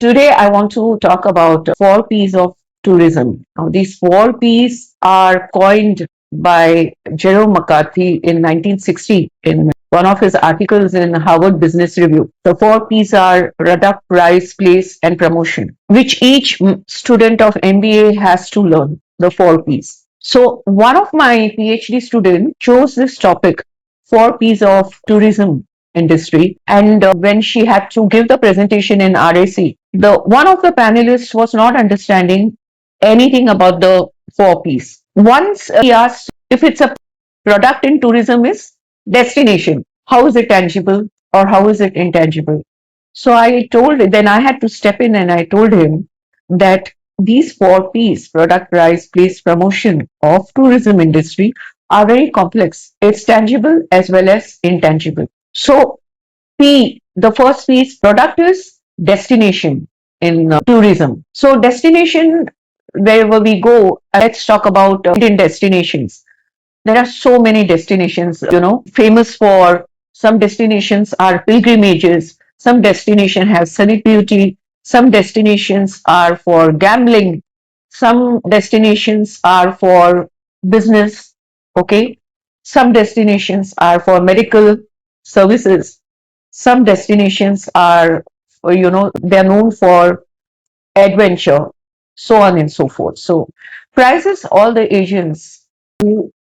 Today, I want to talk about four P's of tourism. Now, these four P's are coined by Jerome McCarthy in 1960 in one of his articles in Harvard Business Review. The four P's are product, price, place, and promotion, which each student of MBA has to learn, the four P's. So, one of my PhD students chose this topic, four P's of tourism industry, and when she had to give the presentation in RAC, the one of the panelists was not understanding anything about the four P's. Once he asked if it's a product in tourism is destination. How is it tangible or how is it intangible? So then I had to step in and I told him that these four P's, product, price, place, promotion of tourism industry are very complex. It's tangible as well as intangible. So the first piece, product is destination in tourism. So destination, wherever we go, let's talk about Indian destinations. There are so many destinations, famous for some destinations are pilgrimages, some destinations have scenic beauty, some destinations are for gambling, some destinations are for business, okay? Some destinations are for medical services. Some destinations are, they're known for adventure, so on and so forth. So, prices, all the agents who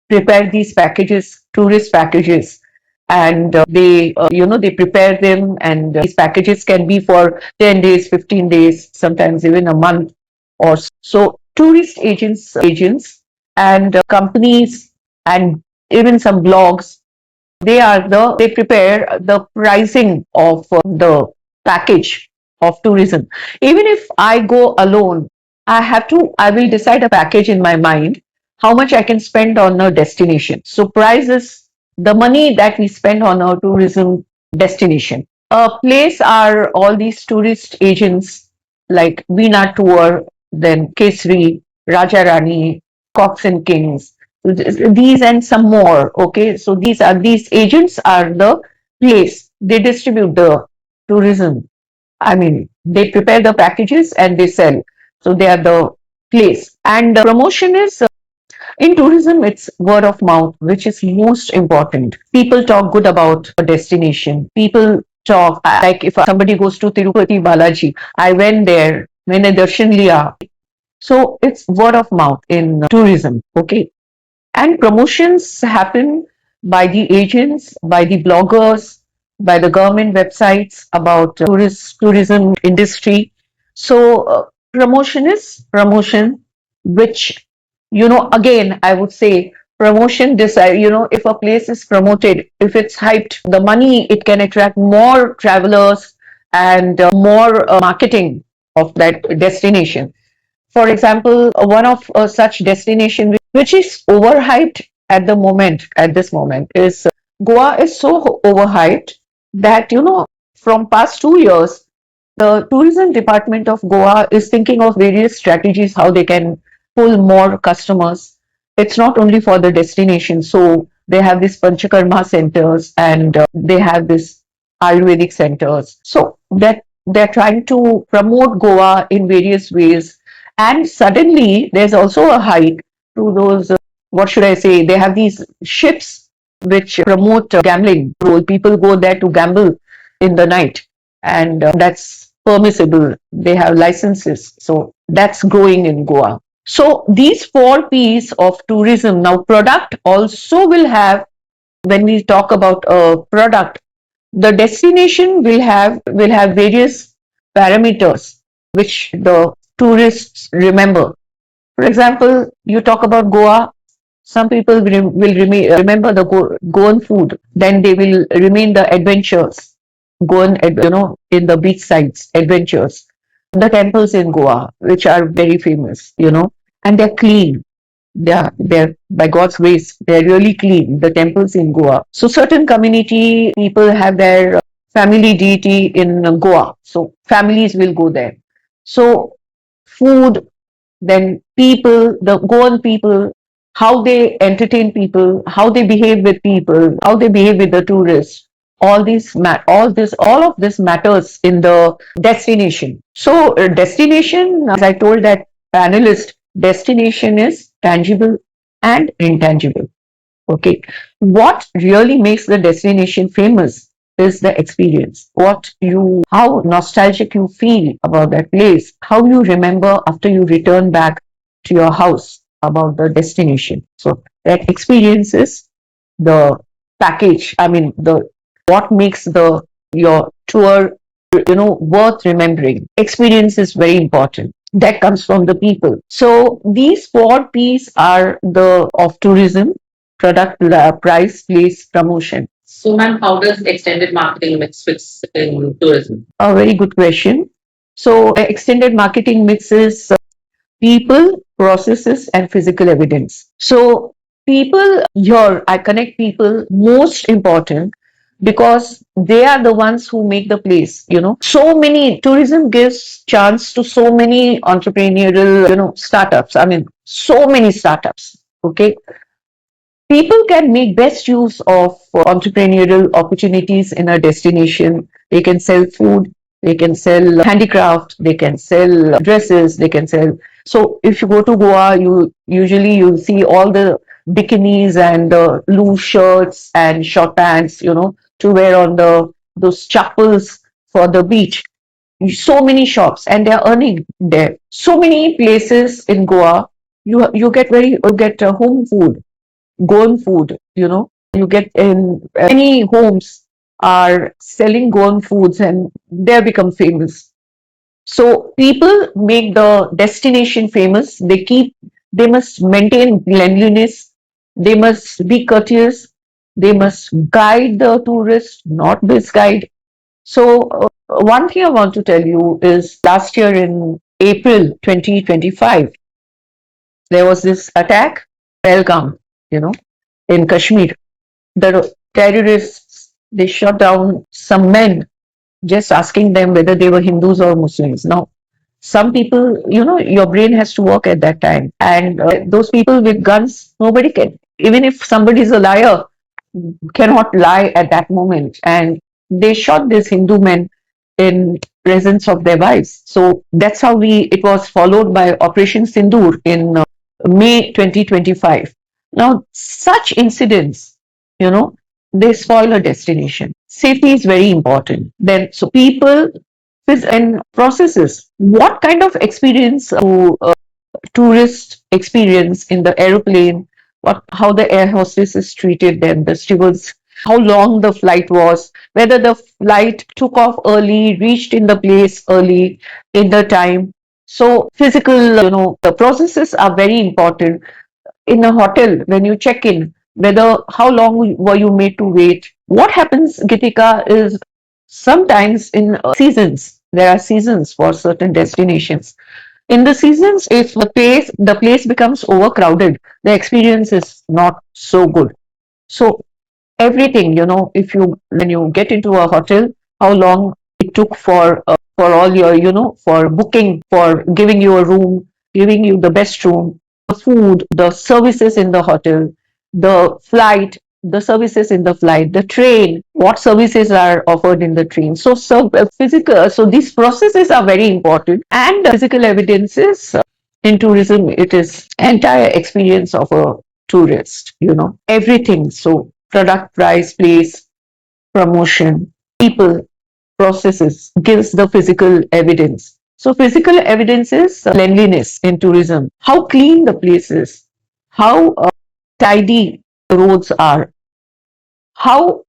prepare these packages, tourist packages, and they prepare them, and these packages can be for 10 days, 15 days, sometimes even a month or so. So, tourist agents, and companies, and even some blogs, they prepare the pricing of the package of tourism. Even if I go alone, I will decide a package in my mind, how much I can spend on a destination. So price is the money that we spend on a tourism destination. A place are all these tourist agents like Veena Tour, then Kesri, Raja Rani, Cox and Kings, these and some more. Okay, so these agents are the place, they distribute the tourism. I mean, they prepare the packages and they sell, so they are the place. And promotion is in tourism, it's word of mouth, which is most important. People talk good about a destination. People talk like, if somebody goes to Tirupati Balaji, I went there, मैंने darshan liya. So it's word of mouth in tourism. Okay, and promotions happen by the agents, by the bloggers, by the government websites about tourism industry. So promotion is promotion, which, again, I would say promotion decide, if a place is promoted, if it's hyped, the money, it can attract more travelers and more marketing of that destination. For example, one of such destination which is overhyped at this moment is Goa is so overhyped that, from past 2 years, the tourism department of Goa is thinking of various strategies how they can pull more customers. It's not only for the destination. So they have these Panchakarma centers, and they have this Ayurvedic centers. So that they're trying to promote Goa in various ways. And suddenly there's also a hike to those, what should I say, they have these ships which promote gambling. So people go there to gamble in the night, and that's permissible. They have licenses. So that's growing in Goa. So these four P's of tourism. Now, product also will have, when we talk about a product, the destination will have various parameters which the tourists remember. For example, you talk about Goa, some people remember the Goan food, then they will remain the adventures, Goan, in the beach sides, adventures, the temples in Goa, which are very famous, and they're clean. They're by God's grace, they're really clean, the temples in Goa. So certain community people have their family deity in Goa. So families will go there. So food, then people, the Goan people, how they entertain people, how they behave with people, how they behave with the tourists, all of this matters in the destination. So destination, as I told that panelist, destination is tangible and intangible. Okay. What really makes the destination famous is the experience. How nostalgic you feel about that place, how you remember after you return back to your house about the destination. So that experience is the package. I mean, what makes your tour, worth remembering. Experience is very important. That comes from the people. So these 4 P's are the of tourism: product, price, place, promotion. So, ma'am, how does extended marketing mix fits in tourism? A very good question. So, extended marketing mixes people, processes, and physical evidence. So, people here, I connect people most important because they are the ones who make the place. So many tourism gives chance to so many entrepreneurial, startups. I mean, so many startups. Okay, people can make best use of entrepreneurial opportunities in a destination. They can sell food, they can sell handicraft, they can sell dresses, they can sell. So if you go to Goa, you see all the bikinis and loose shirts and short pants, to wear on those chappals for the beach. So many shops, and they're earning there. So many places in Goa, you get home food, Goan food, you get in many homes are selling Goan foods and they become famous. So people make the destination famous. They must maintain cleanliness. They must be courteous. They must guide the tourist, not misguide. So one thing I want to tell you is last year in April 2025, there was this attack, Pahalgam, in Kashmir. The terrorists, they shot down some men just asking them whether they were Hindus or Muslims. Now, some people, your brain has to work at that time. And those people with guns, nobody can. Even if somebody is a liar, cannot lie at that moment. And they shot these Hindu men in presence of their wives. So that's how it was followed by Operation Sindoor in May 2025. Now, such incidents, you know, they spoil a destination. Safety is very important. Then, so people and processes. What kind of experience do tourists experience in the aeroplane? How the air hostesses treated them, the stewards, how long the flight was, whether the flight took off early, reached in the place early in the time. So physical, the processes are very important in a hotel when you check in, whether how long were you made to wait. What happens, Gitika, is sometimes in seasons, there are seasons for certain destinations. In the seasons, if the place becomes overcrowded, the experience is not so good. So everything, if you when you get into a hotel, how long it took for all your, for booking, for giving you a room, giving you the best room, the food, the services in the hotel, the flight, the services in the flight, the train, what services are offered in the train. So these processes are very important, and physical evidences in tourism, it is entire experience of a tourist, everything. So product, price, place, promotion, people, processes gives the physical evidence. So physical evidence is cleanliness in tourism, how clean the place is, how tidy the roads are, how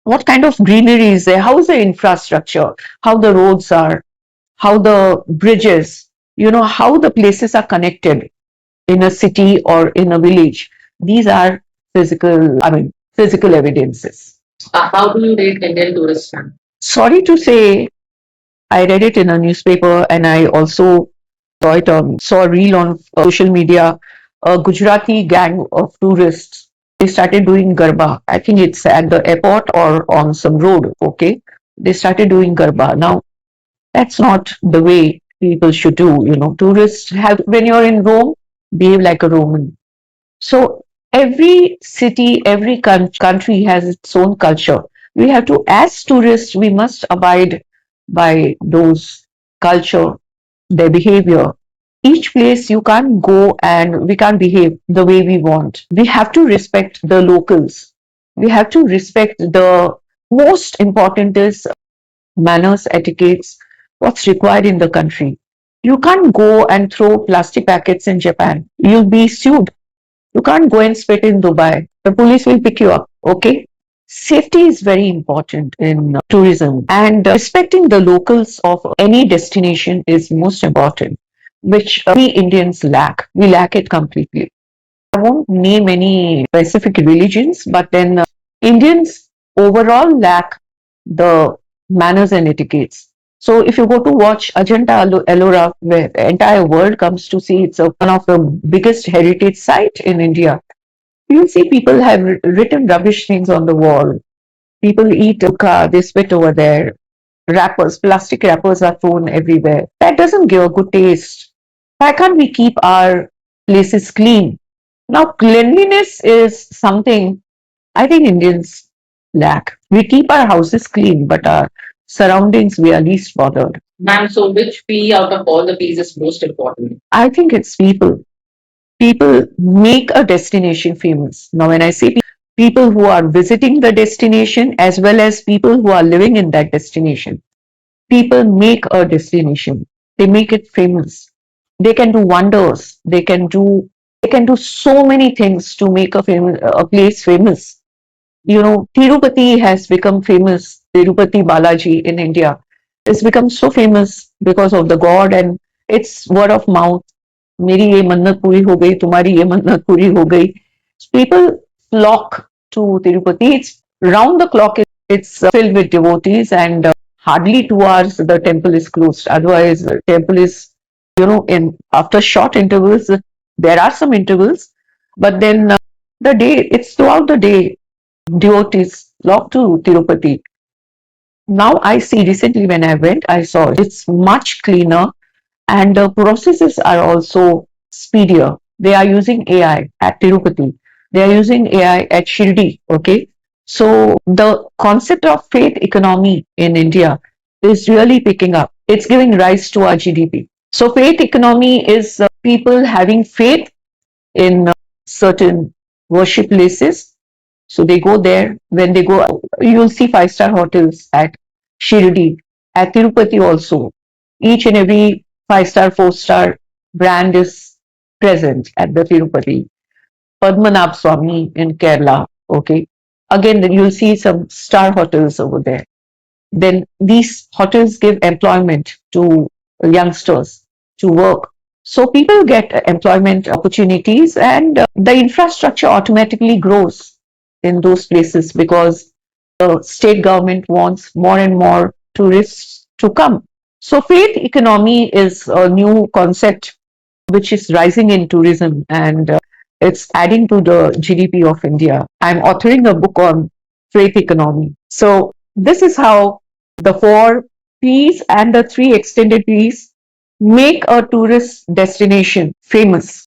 what kind of greenery is there, how is the infrastructure, how the roads are, how the bridges, how the places are connected in a city or in a village. These are physical evidences. How do you rate Indian tourism? Sorry to say, I read it in a newspaper and I also saw a reel on social media. A Gujarati gang of tourists, they started doing Garba. I think it's at the airport or on some road, okay? They started doing Garba. Now, that's not the way people should do. Tourists when you're in Rome, behave like a Roman. So every city, every country has its own culture. We have to, as tourists, we must abide by those culture, their behavior. Each place you can't go and we can't behave the way we want. We have to respect the locals. We have to respect the most important is manners, etiquettes, what's required in the country. You can't go and throw plastic packets in Japan. You'll be sued. You can't go and spit in Dubai. The police will pick you up. Okay. Safety is very important in tourism, and respecting the locals of any destination is most important, which we Indians lack. We lack it completely. I won't name any specific religions, but then Indians overall lack the manners and etiquettes. So if you go to watch Ajanta Ellora, where the entire world comes to see, it's one of the biggest heritage site in India. You'll see people have written rubbish things on the wall. People eat hookah, they spit over there. Wrappers, plastic wrappers are thrown everywhere. That doesn't give a good taste. Why can't we keep our places clean? Now, cleanliness is something I think Indians lack. We keep our houses clean, but our surroundings we are least bothered. Ma'am, so which P out of all the P's is most important? I think it's people. People make a destination famous. Now, when I say people who are visiting the destination as well as people who are living in that destination, people make a destination. They make it famous. They can do wonders. They can do so many things to make a place famous. Tirupati has become famous. Tirupati Balaji in India has become so famous because of the god, and it's word of mouth. मेरी ये मन्नत पूरी हो गई, तुम्हारी ये मन्नत पूरी हो गई. People flock to Tirupati. It's round the clock. It's filled with devotees, and hardly 2 hours the temple is closed. Otherwise, the temple is, in after short intervals. There are some intervals, but then the day it's throughout the day. Devotees flock to Tirupati. Now I see recently when I went, I saw it's much cleaner and the processes are also speedier. They are using AI at Tirupati. They are using AI at Shirdi. Okay. So the concept of faith economy in India is really picking up. It's giving rise to our GDP. So faith economy is people having faith in certain worship places, so they go there. When they go, you'll see five-star hotels at Shirdi, at Tirupati also. Each and every five-star, four-star brand is present at the Tirupati. Padmanabh Swami in Kerala. Okay. Again, then you'll see some star hotels over there. Then these hotels give employment to youngsters to work. So people get employment opportunities, and the infrastructure automatically grows in those places because the state government wants more and more tourists to come. So faith economy is a new concept which is rising in tourism, and it's adding to the GDP of India. I'm authoring a book on faith economy. So this is how the 4 P's and the 3 extended P's make a tourist destination famous.